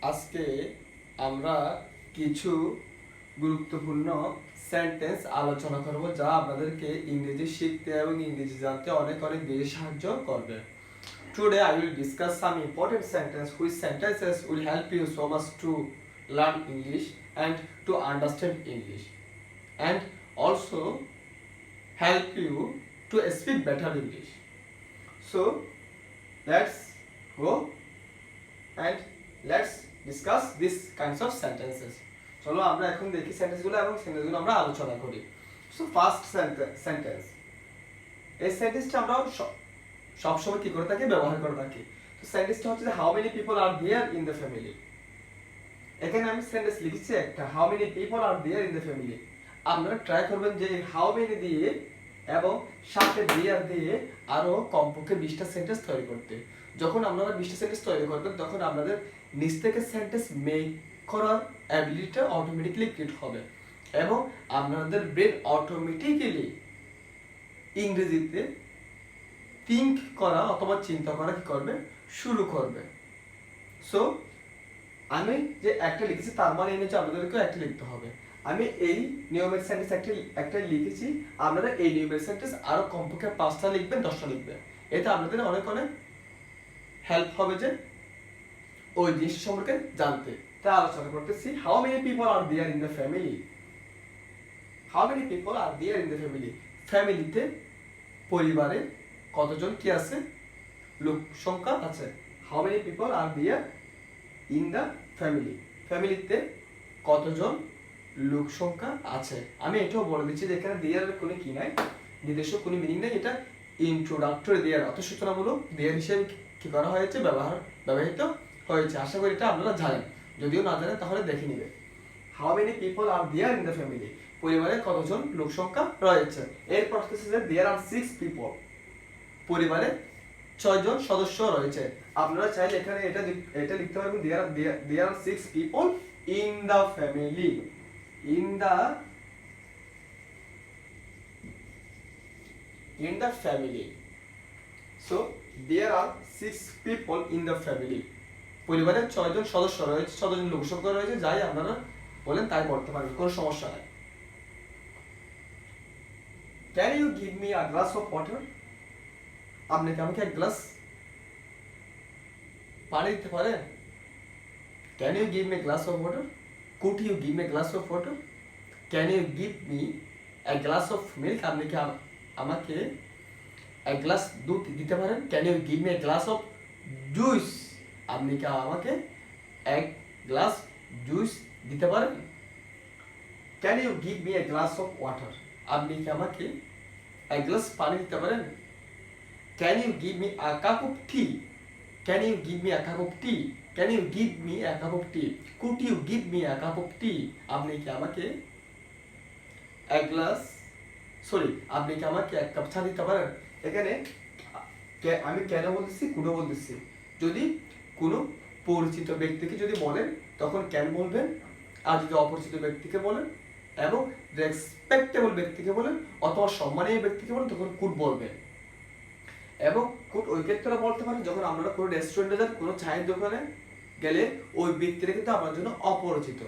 আজকে আমরা কিছু গুরুত্বপূর্ণ সেন্টেন্স আলোচনা করব যা আপনাদেরকে ইংরেজি শিখতে এবং ইংরেজি জানতে অনেক অনেক বেশি সাহায্য করবে। Today I will discuss some important sentences which sentences will help you so much to learn English and to understand English and also help you to speak better English. So let's go and let's discuss these kinds of sentences. চলো আমরা এখন দেখি সেন্টেন্সগুলো এবং সেন্টেন্সগুলো আমরা আলোচনা করি। So first sentence, এই সেন্টেন্সটা আমরা সবসময় কি করে থাকি, ব্যবহার করে থাকি। তো সেন্টেন্সটা হচ্ছে how many people are there in the family. এখানে আমি সেন্টেন্স লিখেছি একটা, how many people are there in the family. আপনারা ট্রাই করবেন যে হাউ মেনি দিয়ে এবং সাথে দেয়ার দিয়ে আরো কমপক্ষে 20টা সেন্টেন্স তৈরি করতে। যখন আপনারা 20টা সেন্টেন্স তৈরি করবেন তখন আপনাদের নিজ থেকে সেন্টেন্স মেক করার অ্যাবিলিটিটা অটোমেটিক্যালি ক্রিয়েট হবে এবং আপনাদের ব্রেন অটোমেটিক্যালি ইংরেজিতে থিঙ্ক করা অথবা চিন্তা করা কি করবে, শুরু করবে। সো আমি যে একটা লিখেছি তার মানে এই যে আপনাদেরকেও একটা লিখতে হবে। আমি এই নিয়মের সেন্টেন্স একটা লিখেছি, আপনারা এই নিয়মের সেন্টেন্স আরো কমপক্ষে 5টা লিখবেন, 10টা লিখবেন। এতে আপনাদের অনেক অনেক হেল্প হবে যে ওই জিনিস সম্পর্কে জানতে। তা আলোচনা করতেছি, how many people are there in the family. How many people are there in the family. ফ্যামিলিতে, পরিবারে কতজন কি আছে, লোক সংখ্যা আছে। How many people are there in the family. ফ্যামিলিতে কতজন লোক সংখ্যা আছে। আমি এটাও বলে দিচ্ছি যে এখানে দেয়ার কোনো কি নাই, নিজস্ব কোনো মিনিং নাই। এটা ইন্ট্রোডাক্টরি দেয়ার, অর্থ সূচনামূলক দেয়ার হিসেবে কি করা হয়েছে, ব্যবহৃত হয়েছে। আশা করি এটা আপনারা জানেন, যদিও না জানেন তাহলে দেখে নেবেন। How many people are there in the family. পরিবারে কতজন লোক সংখ্যা রয়েছে। এরপর হচ্ছে যে দেয়ার আর 6 পিপল। পরিবারে 6 জন সদস্য রয়েছে। আপনারা চাইলে এখানে এটা লিখতে পারবেন, দেয়ার আর 6 people in the family. in the family. So there are 6 people in the family. পরিবারে 6 জন সদস্য রয়েছে, 6 জন লোক সংখ্যা রয়েছে। যাই আপনারা বলেন তাই বলতে পারবেন, কোনো সমস্যা নাই। Can you give me a glass of water? আপনি কি আমাকে এক গ্লাস পানি দিতে পারেন? Can you give me a glass of water? Could you give me a glass of water? Can you give me a glass of milk? আপনি কি আমাকে এক গ্লাস দুধ দিতে পারেন? Can you give me a glass of juice? আপনি কি আমাকে এক গ্লাস জুস দিতে পারেন? Can you give me a glass of water? আপনি কি আমাকে এক গ্লাস পানি দিতে পারেন? Can you give me a cup of tea? Can you give me a cup of tea? Can you give me a cup of tea? Could you give me a cup of tea? আপনি কি আমাকে এক glass আপনি কি আমাকে এক cup চা দিতে পারেন? এখানে আমি কেন বলতেছি, কুডও বলতেছি। যদি কোনো পরিচিত ব্যক্তিকে যদি বলেন তখন ক্যান বলবেন, আর যদি অপরিচিত ব্যক্তিকে বলেন এবং রেসপেক্টেবল ব্যক্তিকে বলেন অথবা সম্মানীয় ব্যক্তিকে বলেন তখন কুড বলবেন। এবং কুড ওই ক্ষেত্রে বলতে পারেন যখন আমরা কোনো রেস্টুরেন্টে যান, কোনো চায়ের দোকানে গেলে ওই ব্যক্তিটা কিন্তু আমার জন্য অপরিচিত,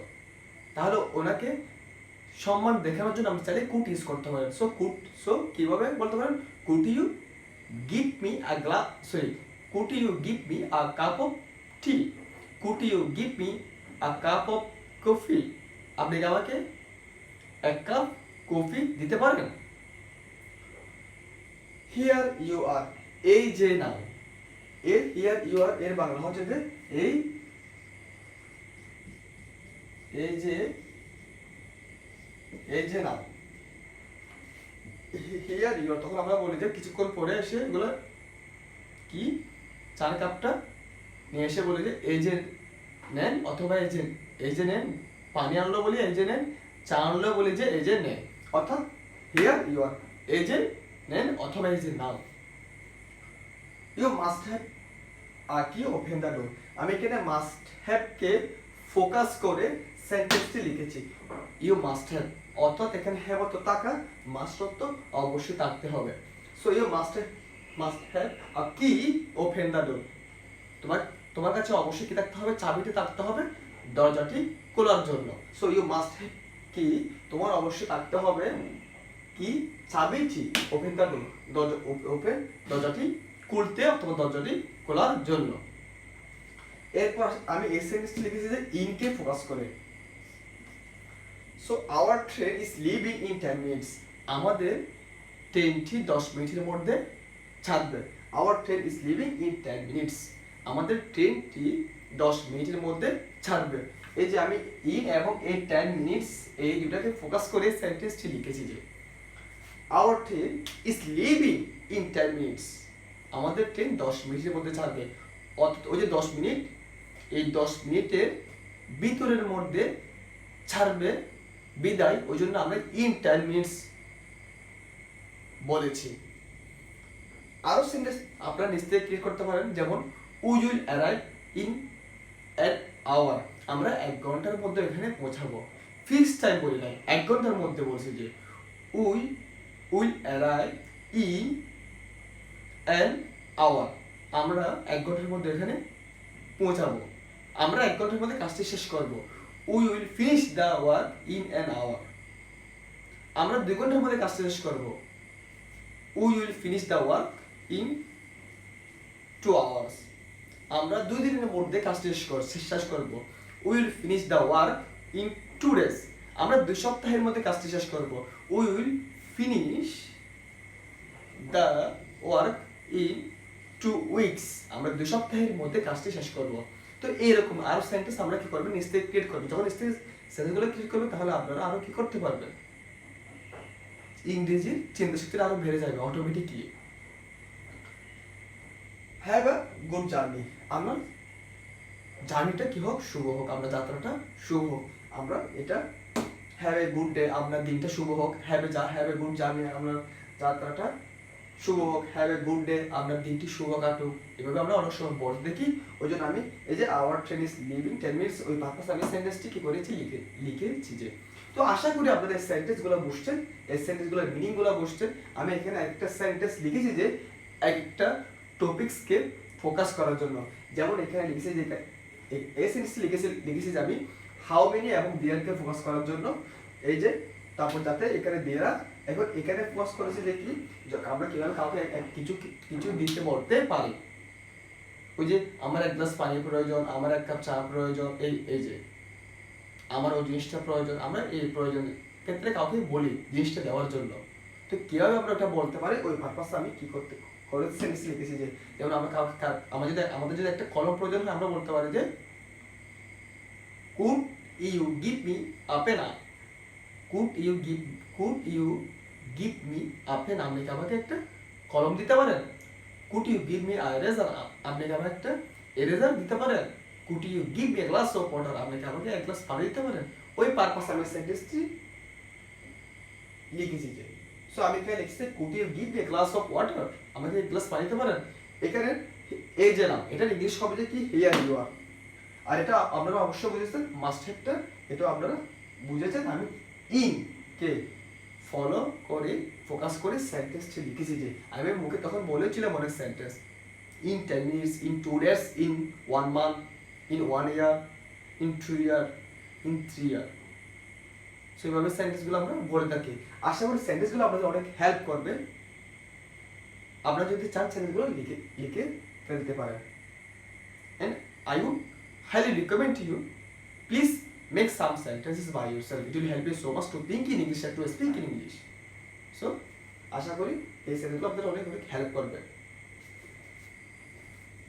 তাহলে ওনাকে সম্মান দেখানোর জন্য আমরা চাইলে কুড ইউজ করতে পারেন। সো কিভাবে বলতে পারেন, could you give me a could you give me a cup of tea? Could you give me a cup of coffee? আপনি কি আমাকে এক কাপ কফি দিতে পারেন? Here you are, এই যে নাও। here you are এর বাংলা হচ্ছে যে এই যে নাও। here you are তখন আমরা বলি যে কিছুক্ষণ পরে এসে এগুলো কি চার কাপটা নিয়ে এসে বলে যে এই যে নেন, অথবা এই যে নেন। পানি আনলো বলি এই যে নেন, চা আনলো বলি যে এই যে নেন। অর্থাৎ হিয়ার ইউ আর, এই যে নেন অথবা এই যে নাও। ইউ মাস্ট হ্যাভ কি ওপেন দ্য ডোর। আমি এখানে মাস্ট হ্যাভ কে ফোকাস করে সেন্টেন্সটি লিখেছি। ইউ মাস্ট হ্যাভ অর্থাৎ এখানে হ্যাভ অর্থ টাকা, মাস্ট অর্থ অবশ্যই থাকতে হবে। So you must have a key open the door। তোমার কাছে অবশ্যই কি থাকতে হবে, চাবিটি থাকতে হবে দরজাটি খোলার জন্য। সো ইউ মাস্ট হ্যাভ কি, তোমার অবশ্যই থাকতে হবে কি, চাবিটি, ওপেন দ্য ডোর, দরজা ওপেন, দরজাটি খুলতে অথবা দরজাটি খোলার জন্য। এরপর আমি এই সেন্টেন্সটি লিখেছি যে ইনকে ফোকাস করে। So our train is living in 10 minutes, আমাদের ট্রেনটি 10 মিনিটের মধ্যে ছাড়বে। Hour train is living in 10 minutes, আমাদের ট্রেনটি 10 মিনিটের মধ্যে ছাড়বে। এই যে আমি ইন এবং এই 10 মিনিটস এই দুটাকে ফোকাস করে সেন্টেন্সটি লিখেছি যে hour train is living in 10 minutes, আমাদের ট্রেন 10 মিনিটের মধ্যে ছাড়বে। অর্থাৎ ওই যে 10 মিনিট, এই 10 মিনিটের ভিতরের মধ্যে ছাড়বে বিদায়, ওই জন্য আমরা ইন 10 মিনিটস বলেছি। আরো সেন্টেন্স আপনারা নিশ্চয়ই ক্লিয়ার করতে পারেন, যেমন we will arrive in an hour, আমরা 1 ঘন্টার মধ্যে এখানে পৌঁছাবো। ফিক্স টাইম বলি নাই, 1 ঘন্টার মধ্যে বলছি যে we will arrive in an hour, আমরা 1 ঘন্টার মধ্যে এখানে পৌঁছাবো। আমরা 1 ঘন্টার মধ্যে কাজটি শেষ করব। We will finish the work in an hour, আমরা 2 ঘন্টার মধ্যে কাজটি শেষ করব। We will finish the work in 2 hours, আমরা 2 দিনের মধ্যে কাজটি শেষ করব। We will finish the work in 2 days, আমরা 2 সপ্তাহের মধ্যে কাজটি শেষ করব। We will finish the work in 2 weeks, আমরা 2 সপ্তাহের মধ্যে কাজটি শেষ করব। তো এইরকম আরো সেন্টেন্স আমরা কি করব, নিশ্চয়ই ক্রিয়েট করব। যখন নিশ্চয়ই সেন্টেন্সগুলো ক্রিয়েট করবে তাহলে আপনারা আরো কি করতে পারবেন, ইংরেজির চিন্তাশক্তিটা আরো বেড়ে যাবে automatically. Have a good journey, আমরা জার্নিটা কি হোক, শুভ হোক, আমরা যাত্রাটা শুভ হোক, আমরা এটা হ্যাভ এ গুড ডে, আপনার দিনটা শুভ হোক। হ্যাভ এ গুড জার্নি, আমরা যাত্রাটা শুভ হোক। হ্যাভ এ গুড ডে, আপনার দিনটি শুভ কাটুক। এভাবে আমরা অনেক সময় বলতে দেখি, ওই জন্য আমি এই যে hour train is living 10 minutes, ওই পারপাসে আমি সেন্টেন্সটি কি করেছি, লিখেছি যে। তো আশা করি আপনাদের এই সেন্টেন্সগুলো বুঝছেন, এই সেন্টেন্সগুলোর মিনিংগুলো বুঝছেন। আমি এখানে একটা সেন্টেন্স লিখেছি যে একটা টপিকসকে ফোকাস করার জন্য, যেমন এখানে লিখেছি যে এই সেন্টেন্সটি লিখেছি যে আমি হাউ মেনি এবং দেয়ারকে ফোকাস করার জন্য, এই যে তারপর যাতে এখানে দেয়ার, এখন এখানে ফোকাস করেছি যে কি, আমরা কিভাবে কাউকে কিছু কিছু দিতে বলতে পারি। ওই যে আমার 1 গ্লাস পানি প্রয়োজন, আমার 1 কাপ চা প্রয়োজন, এই যে আমার ওই জিনিসটা প্রয়োজন, আমরা এই প্রয়োজন ক্ষেত্রে কাউকে বলি জিনিসটা দেওয়ার জন্য। তো কিভাবে আমরা ওটা বলতে পারি, ওই পারপাসে আমি কি করতে করেছি সেন্টেন্স লিখেছি যে, যেমন আমরা কাউকে আমাদের যদি একটা কলম প্রয়োজন হয়, আমরা বলতে পারি যে could you give me a pen, could you give me a pen, আপনি কি আমাকে একটা কলম দিতে পারেন। Could you give me a eraser, আপনি কি আমাকে একটা এরেজার দিতে পারেন। Could you give me a glass of water, আপনি কি আমাকে 1 গ্লাস পানি দিতে পারেন। ওই পারপাসে আমি সেন্টেন্সটি লিখেছি যে। সো আমি এখানে লিখছি could you give me a glass of water, আমাকে 1 গ্লাস পানি দিতে পারেন। এখানে এই যে নাম, এটা ইংলিশ হবে যে কি, হিয়ার ইউ আর। আর এটা আপনারা অবশ্যই বুঝেছেন, মাস্ট হ্যাভটা এটা আপনারা বুঝেছেন। আমি ইন কে ফলো করে ফোকাস করে সেন্টেন্সটি লিখেছি যে, আমি মুখে তখন বলেছিলাম অনেক sentence, in 10 minutes, in 2 days, in 1 month, in 1 year, in 2 year, in 3 ইয়ার। সেইভাবে সেন্টেন্সগুলো আমরা বলে থাকি। আশা করি সেন্টেন্সগুলো আপনাদের অনেক হেল্প করবে। আপনারা যদি চান সেন্টেন্সগুলো লিখে ফেলতে পারেন। And I would highly recommend to you, please make some sentences by yourself. It will help you so much to think in English and to speak in English. So, আশা করি এই সেন্টেন্সগুলো আপনাদের অনেক হেল্প করবে।